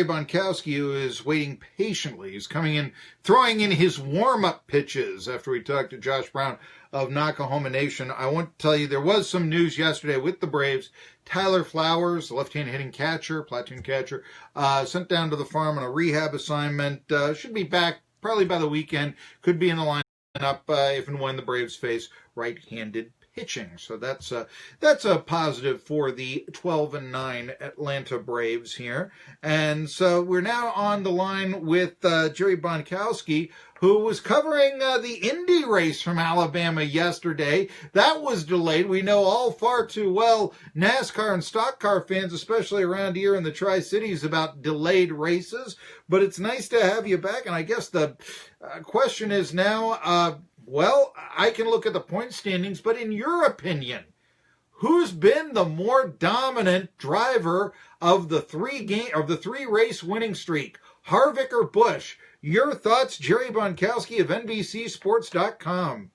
Bonkowski, who is waiting patiently. He's coming in, throwing in his warm-up pitches after we talked to Josh Brown of Nakahoma Nation. I want to tell you there was some news yesterday with the Braves. Tyler Flowers, the left-hand hitting catcher, platoon catcher, sent down to the farm on a rehab assignment. Should be back probably by the weekend. Could be in the lineup if and when the Braves face right-handed pitching. So that's a positive for the 12-9 Atlanta Braves here. And so we're now on the line with Jerry Bonkowski, who was covering the Indy race from Alabama yesterday. That was delayed. We know all far too well, NASCAR and stock car fans, especially around here in the Tri-Cities, about delayed races. But it's nice to have you back. And I guess the question is now, well, I can look at the point standings, but in your opinion, who's been the more dominant driver of the three race winning streak, Harvick or Busch? Your thoughts, Jerry Bonkowski of NBCSports.com.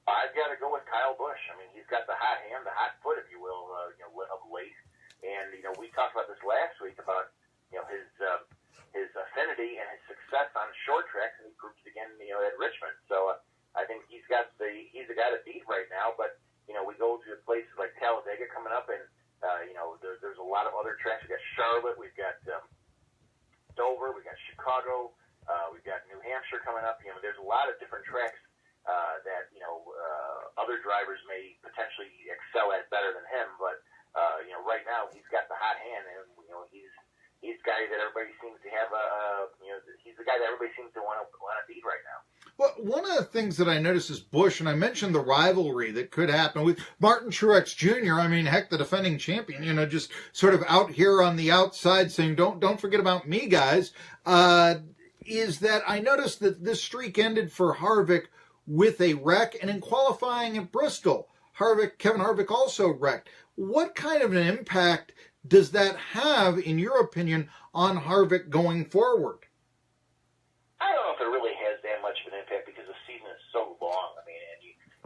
I've got to go with Kyle Busch. I mean, he's got the hot hand, the hot foot, if you will, of late. And we talked about this last week about his affinity and his success on short tracks, and he proved it again at Richmond. So I think he's the guy to beat right now. But we go to places like Talladega coming up, and there's a lot of other tracks. We've got Charlotte, we've got Dover, we've got Chicago, we've got New Hampshire coming up. There's a lot of different tracks that other drivers may potentially excel at better than him. But right now he's got the hot hand, and he's the guy that everybody seems to have he's the guy that everybody seems to want to beat right now. Well, one of the things that I noticed is Busch, and I mentioned the rivalry that could happen with Martin Truex Jr. I mean, heck, the defending champion, just sort of out here on the outside saying, don't forget about me, guys, is that I noticed that this streak ended for Harvick with a wreck, and in qualifying at Bristol, Kevin Harvick also wrecked. What kind of an impact does that have, in your opinion, on Harvick going forward? I don't know if it really has that much of an impact because the season is so long. I mean,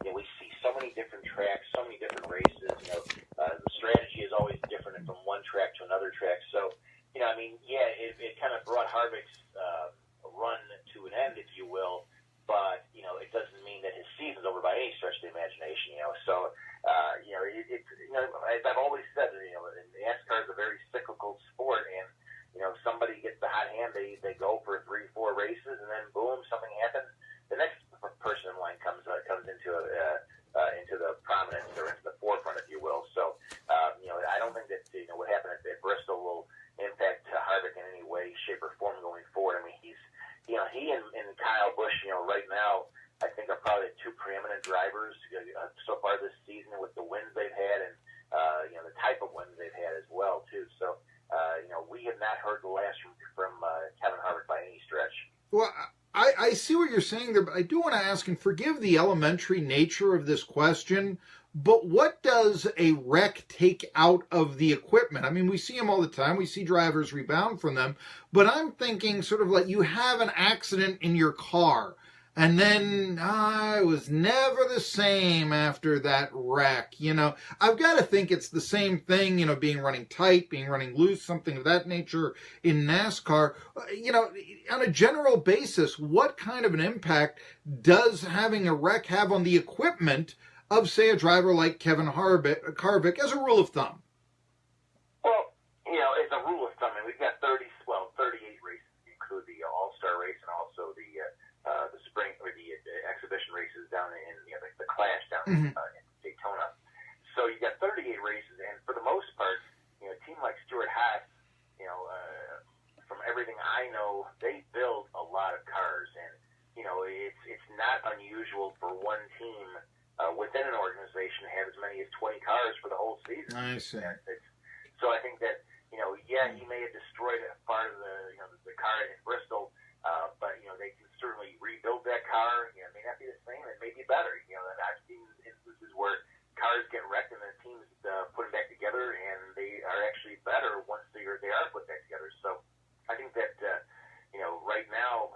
and we see so many different tracks, so many different races. The strategy is always different from one track to another track. So, it kind of brought Harvick's run to an end, if you will. But it doesn't mean that his season's over by any stretch of the imagination. So, as I've always said, NASCAR is a very cyclical sport, and somebody gets the hot hand, they go for 3-4 races, and then boom, something happens. The next person in line comes into the prominence or into the forefront, if you will. So, I don't think that what happened at Bristol will impact Harvick in any way, shape, or form going forward. I mean, he and Kyle Busch, right now, I think are probably the two preeminent drivers so far this season with the wins they've had and the type of wins they've had as well too. So we have not heard the last from Kevin Harvick by any stretch. Well, I see what you're saying there, but I do want to ask, and forgive the elementary nature of this question, but what does a wreck take out of the equipment? I mean, we see them all the time. We see drivers rebound from them, but I'm thinking sort of like you have an accident in your car, and then it was never the same after that wreck. I've got to think it's the same thing, being running tight, being running loose, something of that nature in NASCAR. On a general basis, what kind of an impact does having a wreck have on the equipment of, say, a driver like Kevin Harvick, as a rule of thumb? Well, as a rule of thumb, and we've got 38 races, include the All-Star race and also the spring or the exhibition races down in the Clash down in Daytona. So you've got 38 races, and for the most part, a team like Stewart Haas, from everything I know, they build a lot of cars, and it's not unusual for one team within an organization to have as many as 20 cars for the whole season. I see. So I think that he may have destroyed a part of the car in Bristol. But they can certainly rebuild that car. It may not be the same. It may be better. I've seen instances where cars get wrecked and the teams put them back together, and they are actually better once they are put back together. So I think that right now,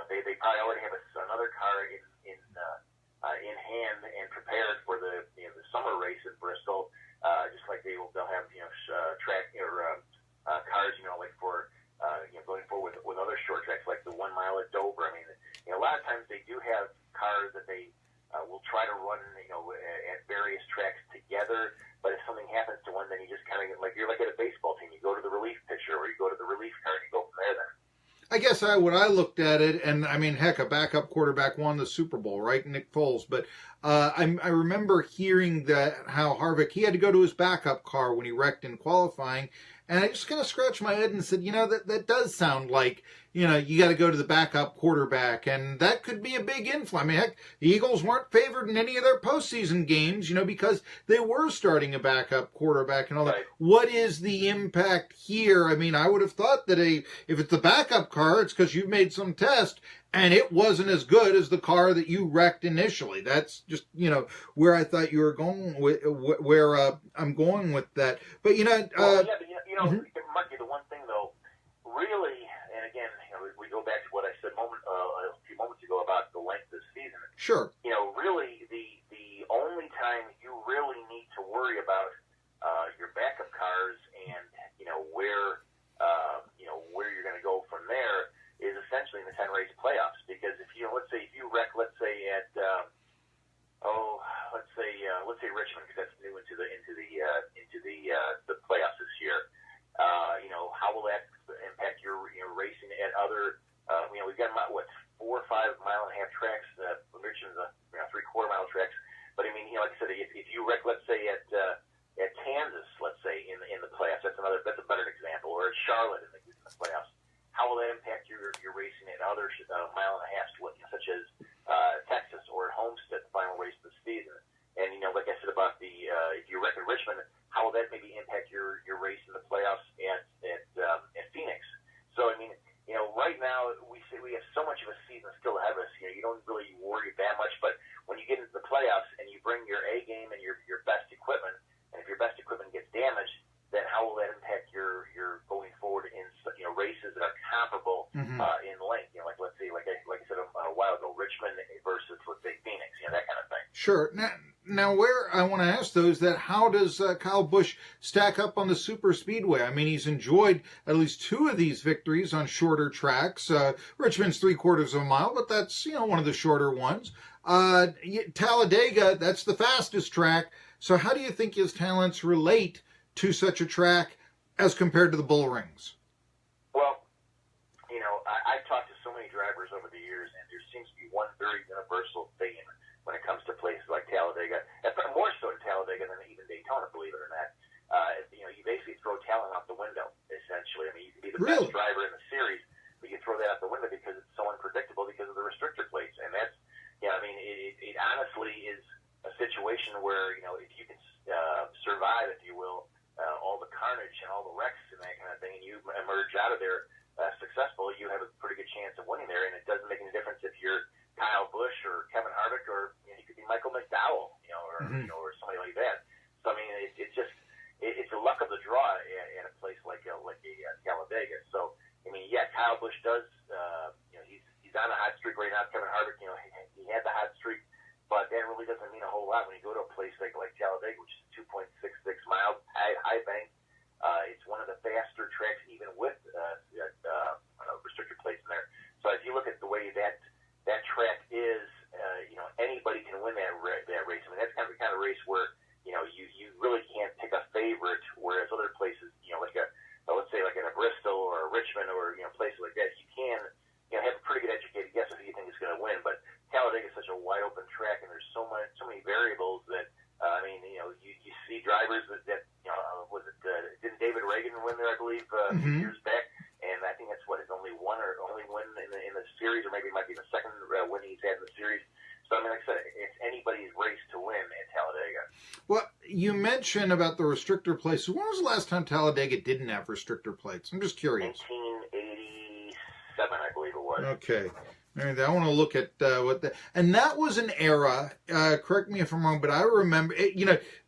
they probably already have another car in hand and prepared for the summer race at Bristol. Just like they'll have track or cars or you go to the relief car and you go from there then. I guess what I looked at it, and I mean, heck, a backup quarterback won the Super Bowl, right? Nick Foles. But I remember hearing that how Harvick, he had to go to his backup car when he wrecked in qualifying. And I just kind of scratched my head and said, that does sound like, you got to go to the backup quarterback. And that could be a big influence. I mean, heck, the Eagles weren't favored in any of their postseason games, because they were starting a backup quarterback and all that. Right. What is the impact here? I mean, I would have thought that if it's the backup car, it's because you've made some test and it wasn't as good as the car that you wrecked initially. That's just, where I thought you were going with, where I'm going with that. But, Marky, the one thing though, really, and again, we go back to what I said a few moments ago about the length of the season. Sure. Really, the only time you really need to worry about your backup cars and where you're going to go from there is essentially in the 10 race playoffs. Because if you let's say wreck, let's say at let's say Richmond, because that's new into the playoffs this year. How will that impact your racing at other? We've got 4 or 5 mile and a half tracks. Richmond's 3/4 mile tracks. But I mean, like I said, if you wreck, let's say at Kansas, let's say in the playoffs, that's a better example, or at Charlotte in the playoffs. How will that impact your racing at other mile and a half, such as Texas or at Homestead, the final race of the season? And like I said about the if you wreck at Richmond, how will that maybe impact your race in the playoffs at Phoenix? So I mean, right now we have so much of a season still ahead of us. You don't really worry that much, but when you get into the playoffs and you bring your A game and your best equipment, and if your best equipment gets damaged, then how will that impact your going forward in races that are comparable in length? Like I said a while ago, Richmond versus let's say Phoenix, that kind of thing. Sure. Now, where I want to ask though is that how does Kyle Busch stack up on the Superspeedway? I mean, he's enjoyed at least 2 of these victories on shorter tracks. Richmond's 3/4 of a mile, but that's one of the shorter ones. Talladega, that's the fastest track. So how do you think his talents relate to such a track as compared to the bull rings? Well, I've talked to so many drivers over the years, and there seems to be one very universal theme when it comes to places like Talladega, and more so in Talladega than even Daytona, believe it or not. You basically throw talent out the window, essentially. I mean, you can be the best driver in the series, but you throw that out the window because it's so unpredictable because of the restrictor plates. And that's, it honestly is a situation where, if you can survive, if you will, all the carnage and all the wrecks and that kind of thing, and you emerge out of there successful, you have a pretty good chance of winning there. And it doesn't make any difference if you're Kyle Busch or Kevin Harvick or you could be Michael McDowell, or somebody like that. So I mean, it's a luck of the draw at a place like Talladega. So I mean, yeah, Kyle Busch does. He's on a hot streak right now. Kevin Harvick, he had the hot streak, but that really doesn't mean a whole lot when you go to a place like Talladega, which is 2.66 miles, high bank. It's one of the faster tracks, even with restrictor plates in there. So if you look at the way that track is, anybody can win that race. I mean, that's kind of race where you really can't pick a favorite, whereas other places, let's say like in a Bristol or a Richmond or places like that, you can have a pretty good educated guess of who you think is going to win. But Talladega is such a wide open track, and there's so many variables that you see drivers that didn't David Reagan win there, I believe, a few years back, and I think that's his only win in the series, or maybe it might be the second win he's had in the series. So I mean, like I said, it's anybody's race to win at Talladega. Well, you mentioned about the restrictor plates. When was the last time Talladega didn't have restrictor plates? I'm just curious. 1987, I believe it was. Okay. I want to look at and that was an era, correct me if I'm wrong, but I remember,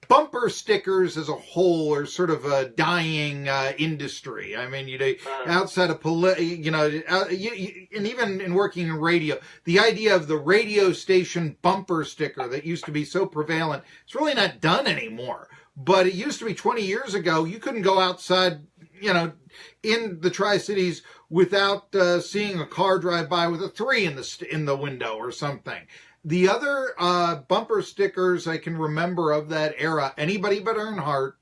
bumper stickers as a whole are sort of a dying industry. I mean, outside of, and even in working in radio, the idea of the radio station bumper sticker that used to be so prevalent, it's really not done anymore. But it used to be 20 years ago, you couldn't go outside, in the Tri-Cities without seeing a car drive by with a 3 in the window or something. The other bumper stickers I can remember of that era, Anybody But Earnhardt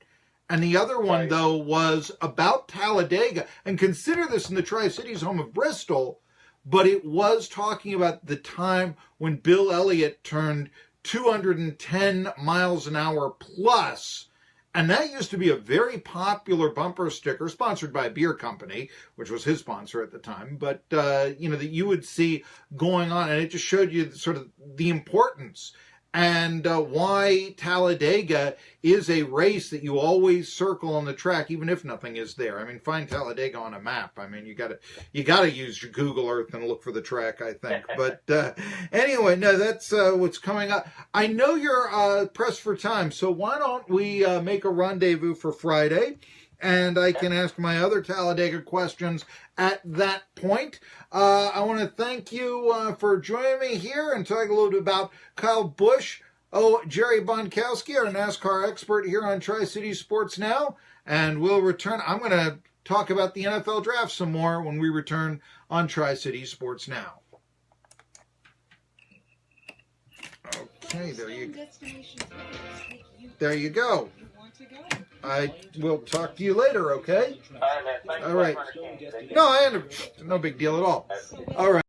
And the other one, Right. though, was about Talladega. And consider this in the Tri-Cities home of Bristol, but it was talking about the time when Bill Elliott turned 210 miles an hour plus. And that used to be a very popular bumper sticker sponsored by a beer company, which was his sponsor at the time. But, that you would see going on. And it just showed you sort of the importance and why Talladega is a race that you always circle on the track, even if nothing is there. I mean, find Talladega on a map. I mean, you gotta use your Google Earth and look for the track, I think. But anyway, no, that's what's coming up. I know you're pressed for time, so why don't we make a rendezvous for Friday? And I can ask my other Talladega questions at that point. I want to thank you for joining me here and talk a little bit about Kyle Busch. Jerry Bonkowski, our NASCAR expert here on Tri-Cities Sports Now. And we'll return. I'm going to talk about the NFL draft some more when we return on Tri-Cities Sports Now. Okay, there you go. I will talk to you later, okay? All right, man. Thanks All right. for understanding. No, no big deal at all. All right.